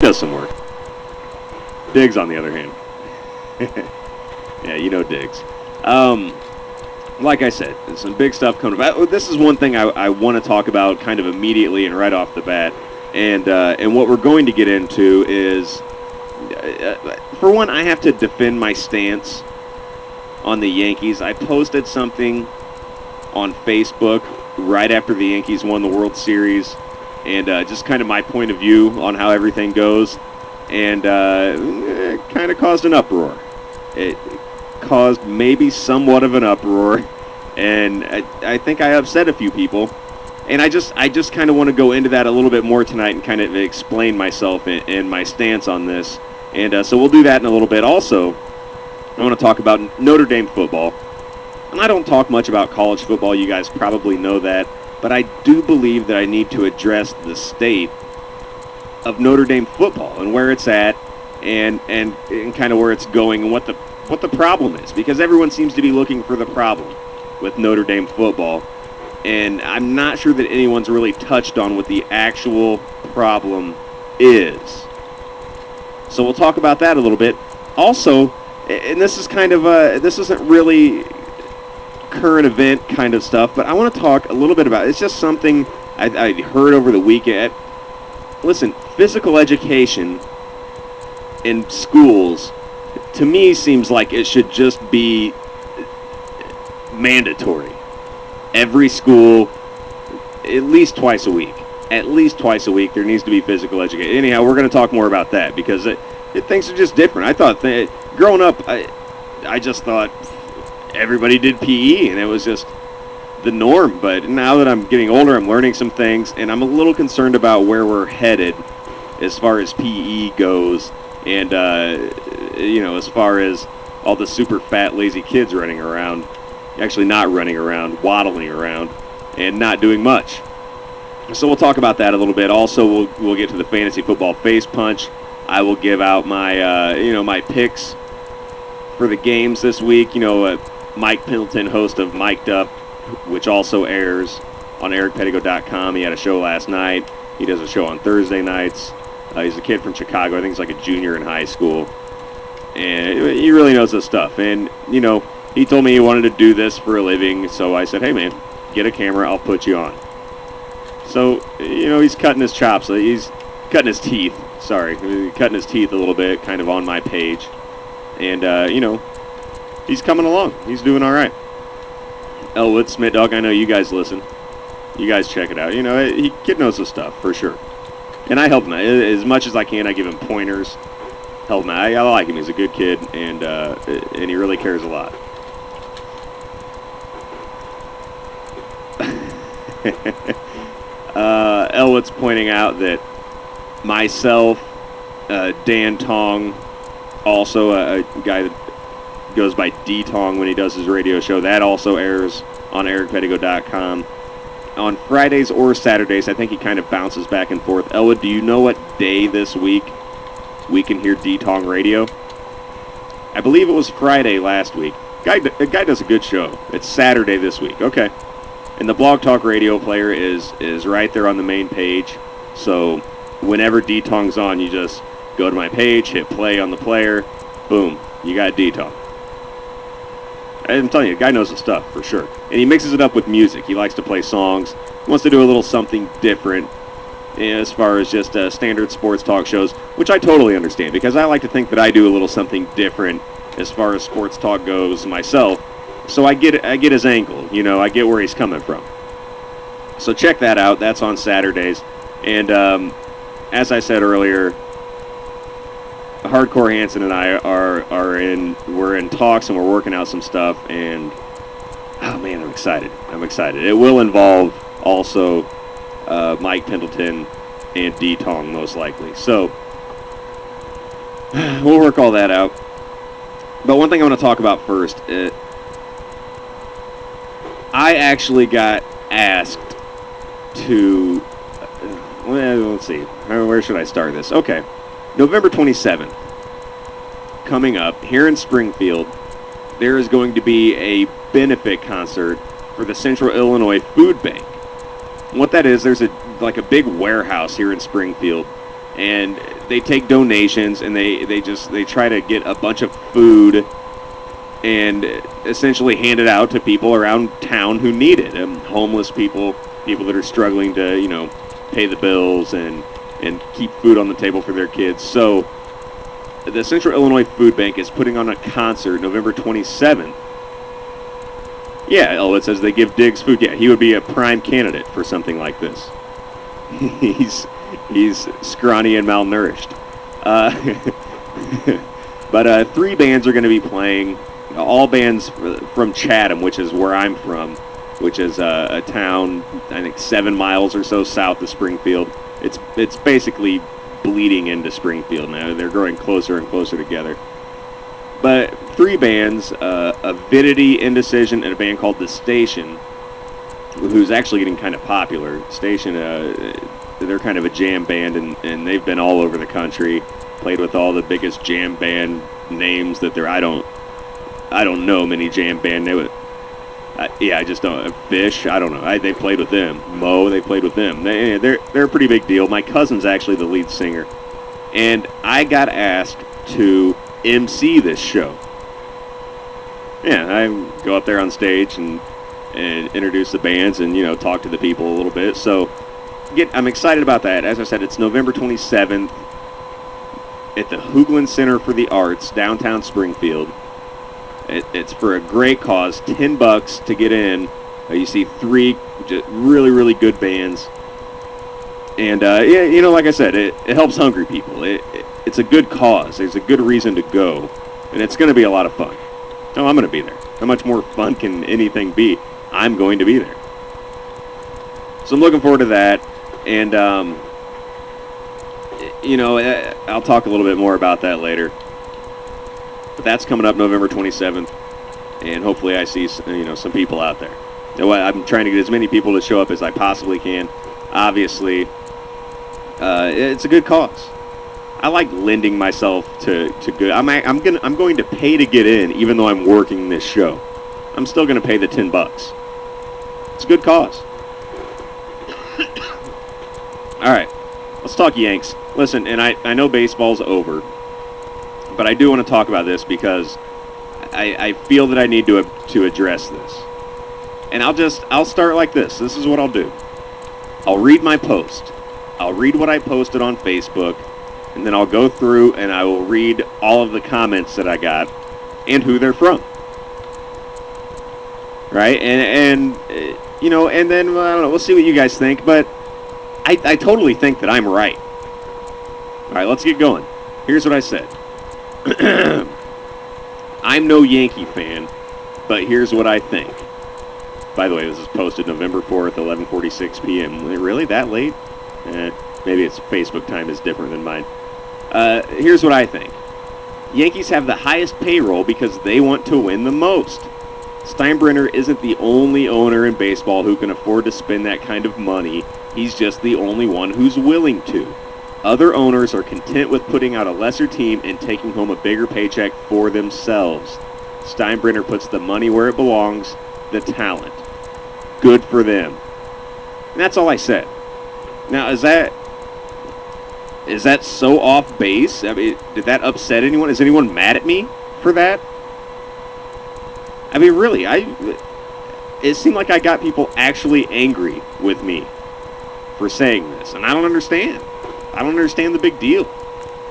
does some work. Diggs, on the other hand. Yeah, you know Diggs. Like I said, there's some big stuff coming about. This is one thing I want to talk about kind of immediately and right off the bat. And what we're going to get into is, for one, I have to defend my stance on the Yankees. I posted something on Facebook right after the Yankees won the World Series, and just kind of my point of view on how everything goes, and it kind of caused an uproar. It caused maybe somewhat of an uproar, and I think I upset a few people. And I just kind of want to go into that a little bit more tonight and kind of explain myself and my stance on this. And so we'll do that in a little bit. Also, I want to talk about Notre Dame football. And I don't talk much about college football. You guys probably know that. But I do believe that I need to address the state of Notre Dame football and where it's at and kind of where it's going and what the problem is. Because everyone seems to be looking for the problem with Notre Dame football. And I'm not sure that anyone's really touched on what the actual problem is. So we'll talk about that a little bit. Also, and this is kind of this isn't really current event kind of stuff, but I want to talk a little bit about it. It's just something I heard over the weekend. Listen, physical education in schools, to me, seems like it should just be mandatory. Every school, at least twice a week. At least twice a week, there needs to be physical education. Anyhow, we're going to talk more about that because things are just different. I thought, growing up, I just thought everybody did PE, and it was just the norm. But now that I'm getting older, I'm learning some things, and I'm a little concerned about where we're headed as far as PE goes, and as far as all the super fat, lazy kids running around. Actually not running around, waddling around, and not doing much. So we'll talk about that a little bit. Also, we'll get to the fantasy football face punch. I will give out my my picks for the games this week. Mike Pendleton, host of Mic'd Up, which also airs on ericpedigo.com. He had a show last night. He does a show on Thursday nights. He's a kid from Chicago. I think he's like a junior in high school, and he really knows his stuff. And he told me he wanted to do this for a living, so I said, hey, man, get a camera, I'll put you on. So, he's cutting his chops. He's cutting his teeth, cutting his teeth a little bit, kind of on my page. And, he's coming along. He's doing all right. Elwood, Smith Dog, I know you guys listen. You guys check it out. Kid knows his stuff, for sure. And I help him out. As much as I can, I give him pointers. Help him out. I like him. He's a good kid, and he really cares a lot. Elwood's pointing out that myself, Dan Tong, also a guy that goes by D Tong when he does his radio show, that also airs on ericpedigo.com on Fridays or Saturdays. I think he kind of bounces back and forth. Elwood, do you know what day this week we can hear D Tong radio? I believe it was Friday last week. Guy does a good show. It's Saturday this week. Okay. And the Blog Talk Radio player is right there on the main page. So whenever D-Tong's on, you just go to my page, hit play on the player, boom, you got D-Tong. I'm telling you, the guy knows the stuff for sure. And he mixes it up with music. He likes to play songs. He wants to do a little something different as far as just standard sports talk shows, which I totally understand because I like to think that I do a little something different as far as sports talk goes myself. So I get his angle, I get where he's coming from. So check that out. That's on Saturdays. And as I said earlier, Hardcore Hansen and I we're in talks and we're working out some stuff. And oh man, I'm excited. It will involve also Mike Pendleton and D Tong most likely. So we'll work all that out. But one thing I want to talk about first. I actually got asked to, let's see, where should I start this? Okay, November 27th, coming up here in Springfield, there is going to be a benefit concert for the Central Illinois Food Bank. And what that is, there's a big warehouse here in Springfield, and they take donations, and they try to get a bunch of food and essentially hand it out to people around town who need it. Homeless people that are struggling to, pay the bills and keep food on the table for their kids. So the Central Illinois Food Bank is putting on a concert November 27th. Yeah, it says they give Diggs food. Yeah, he would be a prime candidate for something like this. he's scrawny and malnourished. But 3 bands are going to be playing. All bands from Chatham, which is where I'm from, which is a town, I think 7 miles or so south of Springfield. It's basically bleeding into Springfield now. They're growing closer and closer together. But 3 bands, Avidity, Indecision, and a band called The Station, who's actually getting kind of popular. Station, they're kind of a jam band, and they've been all over the country, played with all the biggest jam band names that there. I don't know many jam band names. I just don't. Fish, I don't know. They played with them. Mo, they played with them. They're a pretty big deal. My cousin's actually the lead singer, and I got asked to MC this show. Yeah, I go up there on stage and introduce the bands and talk to the people a little bit. So I'm excited about that. As I said, it's November 27th at the Hoogland Center for the Arts, downtown Springfield. It's for a great cause. $10 to get in. You see 3 really, really good bands. And, like I said, it helps hungry people. It's a good cause. There's a good reason to go. And it's going to be a lot of fun. Oh, I'm going to be there. How much more fun can anything be? I'm going to be there. So I'm looking forward to that. And, I'll talk a little bit more about that later. But that's coming up November 27th, and hopefully I see some people out there. I'm trying to get as many people to show up as I possibly can. Obviously, it's a good cause. I like lending myself to good. I'm going to pay to get in, even though I'm working this show. I'm still going to pay the $10. It's a good cause. All right, let's talk Yanks. Listen, and I know baseball's over. But I do want to talk about this because I feel that I need to address this. And I'll start like this. This is what I'll do. I'll read my post. I'll read what I posted on Facebook, and then I'll go through and I will read all of the comments that I got and who they're from. Right? And then, well, I don't know, we'll see what you guys think, but I totally think that I'm right. All right, let's get going. Here's what I said. I'm no Yankee fan, but here's what I think. By the way, this is posted November 4th, 11:46 p.m. Really? That late? Maybe its Facebook time is different than mine. Here's what I think. Yankees have the highest payroll because they want to win the most. Steinbrenner isn't the only owner in baseball who can afford to spend that kind of money. He's just the only one who's willing to. Other owners are content with putting out a lesser team and taking home a bigger paycheck for themselves. Steinbrenner puts the money where it belongs, the talent. Good for them. And that's all I said. Now, is that so off base? I mean, did that upset anyone? Is anyone mad at me for that? I mean, really, it seemed like I got people actually angry with me for saying this, and I don't understand. I don't understand the big deal.